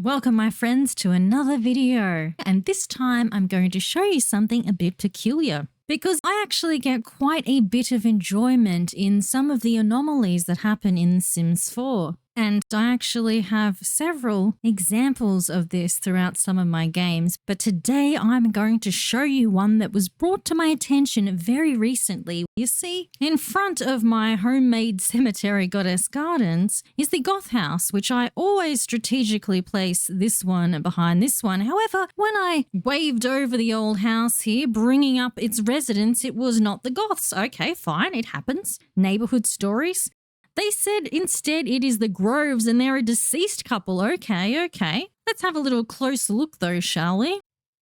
Welcome my friends to another video, and this time I'm going to show you something a bit peculiar because I actually get quite a bit of enjoyment in some of the anomalies that happen in Sims 4. And I actually have several examples of this throughout some of my games, but today I'm going to show you one that was brought to my attention very recently. You see, in front of my homemade cemetery goddess gardens is the Goth house, which I always strategically place this one behind this one. However, when I waved over the old house here, bringing up its residents, it was not the Goths. Okay, fine, it happens. Neighborhood stories. They said instead it is the Groves and they're a deceased couple. Okay. Let's have a little closer look though, shall we?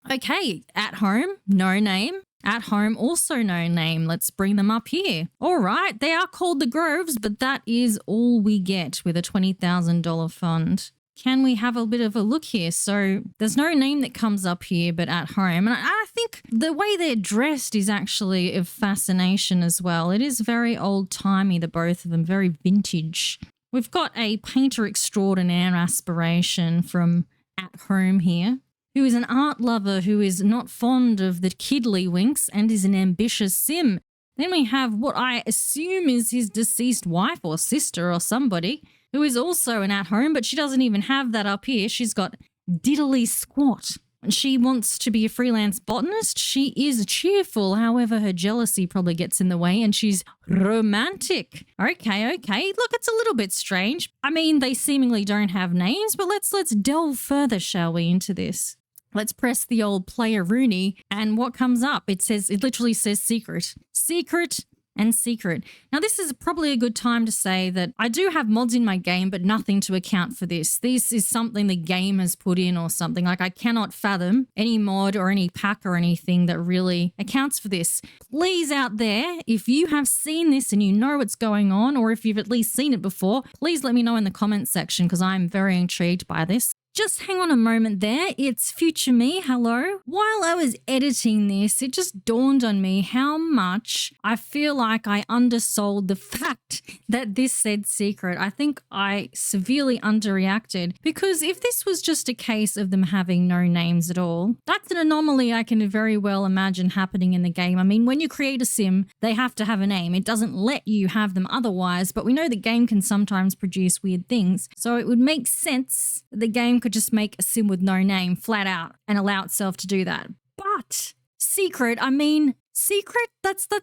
Okay, at home, no name. At home, also no name. Let's bring them up here. All right, they are called the Groves, but that is all we get with a $20,000 fund. Can we have a bit of a look here? So there's no name that comes up here, but at home. And I think the way they're dressed is actually of fascination as well. It is very old-timey, the both of them, very vintage. We've got a painter extraordinaire aspiration from at home here, who is an art lover who is not fond of the kiddly winks and is an ambitious sim. Then we have what I assume is his deceased wife or sister or somebody, who is also an at-home, but she doesn't even have that up here. She's got diddly squat. She wants to be a freelance botanist. She is cheerful, however, her jealousy probably gets in the way, and she's romantic. Okay. Look, it's a little bit strange. I mean, they seemingly don't have names, but let's delve further, shall we, into this. Let's press the old player Rooney, and what comes up? It literally says secret. Secret and secret. Now, this is probably a good time to say that I do have mods in my game, but nothing to account for this. This is something the game has put in or something. Like, I cannot fathom any mod or any pack or anything that really accounts for this. Please, out there, if you have seen this and you know what's going on, or if you've at least seen it before, please let me know in the comments section because I'm very intrigued by this. Just hang on a moment there. It's future me. Hello. While I was editing this, it just dawned on me how much I feel like I undersold the fact that this said secret. I think I severely underreacted because if this was just a case of them having no names at all, that's an anomaly I can very well imagine happening in the game. I mean, when you create a sim, they have to have a name. It doesn't let you have them otherwise, but we know the game can sometimes produce weird things. So it would make sense that the game could just make a sim with no name flat out and allow itself to do that. But secret, that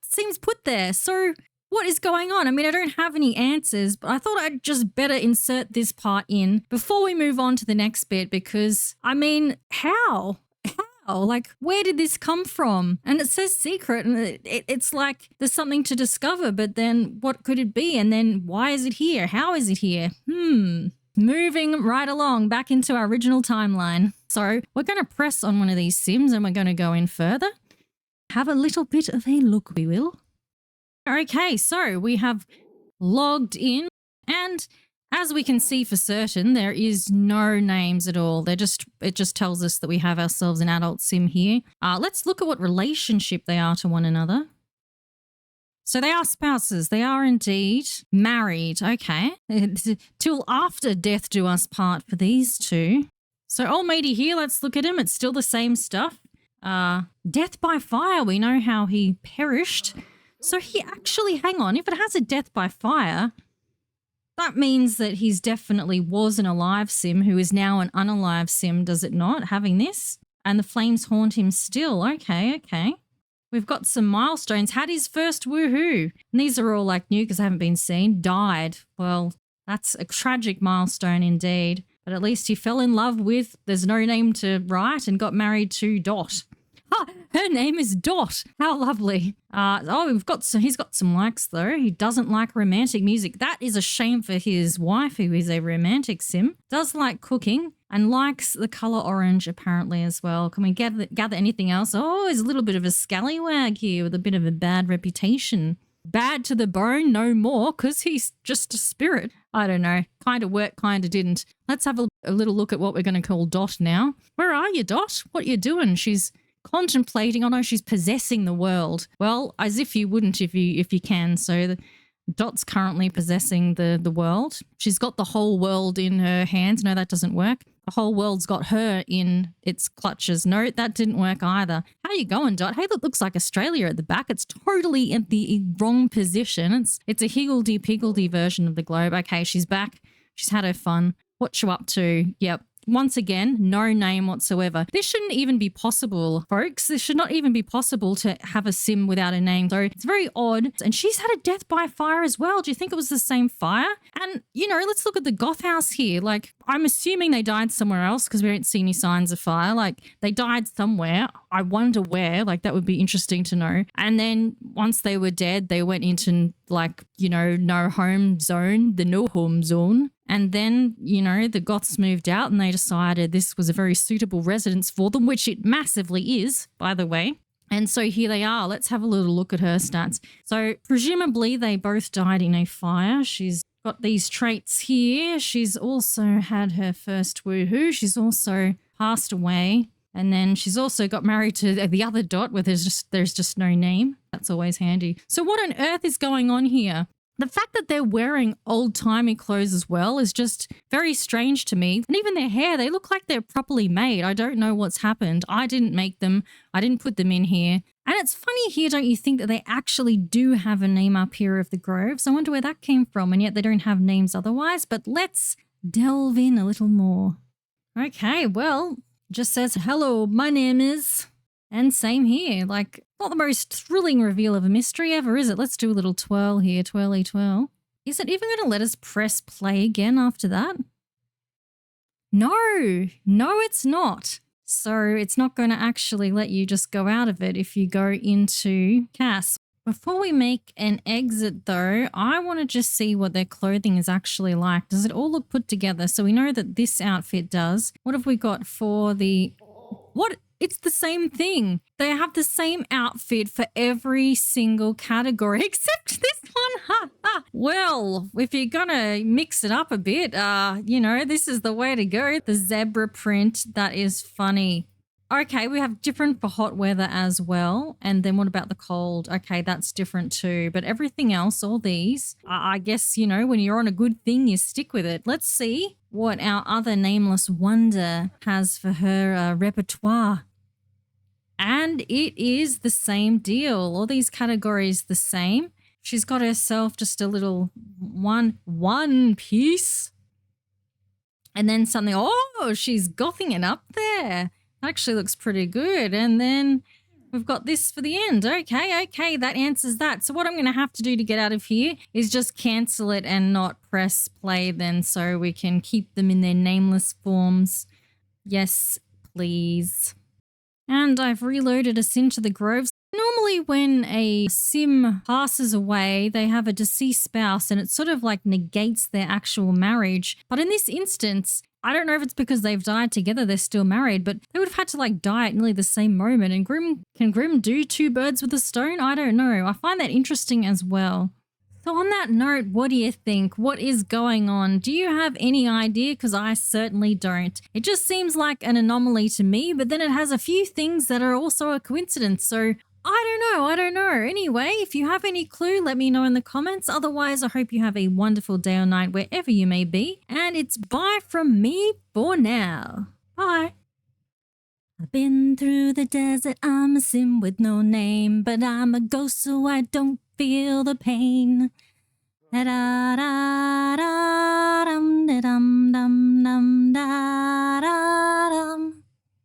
seems put there. So what is going on? I mean, I don't have any answers, but I thought I'd just better insert this part in before we move on to the next bit because, I mean, how? Like, where did this come from? And it says secret, and it's like there's something to discover, but then what could it be? And then why is it here? How is it here? Moving right along back into our original timeline. So we're going to press on one of these sims and we're going to go in further. Have a little bit of a look, we will. Okay, so we have logged in and as we can see for certain, there is no names at all. It just tells us that we have ourselves an adult sim here. Let's look at what relationship they are to one another. So they are spouses. They are indeed married. Okay. Till after death do us part for these two. So old matey here, let's look at him. It's still the same stuff. Death by fire. We know how he perished. So he actually, hang on, if it has a death by fire, that means that he's definitely was an alive sim who is now an unalive sim, does it not, having this? And the flames haunt him still. Okay. We've got some milestones. Had his first woohoo. And these are all like new because they haven't been seen. Died. Well, that's a tragic milestone indeed. But at least he fell in love with, there's no name to write, and got married to Dot. Her name is Dot. How lovely. He's got some likes though. He doesn't like romantic music. That is a shame for his wife, who is a romantic sim. Does like cooking and likes the color orange apparently as well. Can we gather anything else? Oh, he's a little bit of a scallywag here with a bit of a bad reputation. Bad to the bone, no more, because he's just a spirit. I don't know. Kind of worked, kind of didn't. Let's have a little look at what we're going to call Dot now. Where are you, Dot? What you doing? She's contemplating. Oh no, she's possessing the world. Well, as if you wouldn't if you can. So Dot's currently possessing the world. She's got the whole world in her hands. No, that doesn't work. the whole world's got her in its clutches. No, that didn't work either. How you going, Dot? Hey, that looks like Australia at the back. It's totally in the wrong position. It's a higgledy-piggledy version of the globe. Okay, she's back. She's had her fun. What you up to? Yep. Once again, no name whatsoever. This shouldn't even be possible, folks. This should not even be possible to have a sim without a name. So it's very odd. And she's had a death by fire as well. Do you think it was the same fire? And, you know, let's look at the Goth house here. Like, I'm assuming they died somewhere else because we don't see any signs of fire. Like, they died somewhere. I wonder where. Like, that would be interesting to know. And then once they were dead, they went into, like, you know, no home zone, the no home zone. And then, you know, the Goths moved out and they decided this was a very suitable residence for them, which it massively is, by the way. And so here they are. Let's have a little look at her stats. So presumably they both died in a fire. She's got these traits here. She's also had her first woohoo. She's also passed away. And then she's also got married to the other Dot where there's just no name. That's always handy. So what on earth is going on here? The fact that they're wearing old-timey clothes as well is just very strange to me. And even their hair, they look like they're properly made. I don't know what's happened. I didn't make them. I didn't put them in here. And it's funny here, don't you think, that they actually do have a name up here of the groves? I wonder where that came from, and yet they don't have names otherwise. But let's delve in a little more. Okay, well, just says, hello, my name is... And same here, like, not the most thrilling reveal of a mystery ever, is it? Let's do a little twirl here, twirly twirl. Is it even going to let us press play again after that? No, it's not. So it's not going to actually let you just go out of it if you go into CAS. Before we make an exit though, I want to just see what their clothing is actually like. Does it all look put together? So we know that this outfit does. What have we got for the... What? It's the same thing. They have the same outfit for every single category except this one. Ha, ha. Well, if you're going to mix it up a bit, you know, this is the way to go. The zebra print, that is funny. Okay, we have different for hot weather as well. And then what about the cold? Okay, that's different too. But everything else, all these, I guess, you know, when you're on a good thing, you stick with it. Let's see what our other nameless wonder has for her repertoire. And it is the same deal. All these categories the same. She's got herself just a little one piece. And then something, oh, she's gothing it up there. Actually looks pretty good. And then we've got this for the end. Okay, that answers that. So what I'm going to have to do to get out of here is just cancel it and not press play then so we can keep them in their nameless forms. Yes, please. And I've reloaded us into the groves. Normally when a sim passes away, they have a deceased spouse and it sort of like negates their actual marriage. But in this instance, I don't know if it's because they've died together, they're still married, but they would have had to like die at nearly the same moment. And can Grimm do two birds with a stone? I don't know. I find that interesting as well. So on that note, what do you think? What is going on? Do you have any idea? Because I certainly don't. It just seems like an anomaly to me, but then it has a few things that are also a coincidence. So I don't know. Anyway, if you have any clue, let me know in the comments. Otherwise, I hope you have a wonderful day or night wherever you may be. And it's bye from me for now. Bye. I've been through the desert, I'm a sim with no name, but I'm a ghost so I don't feel the pain. Da da da da dum da dum dum.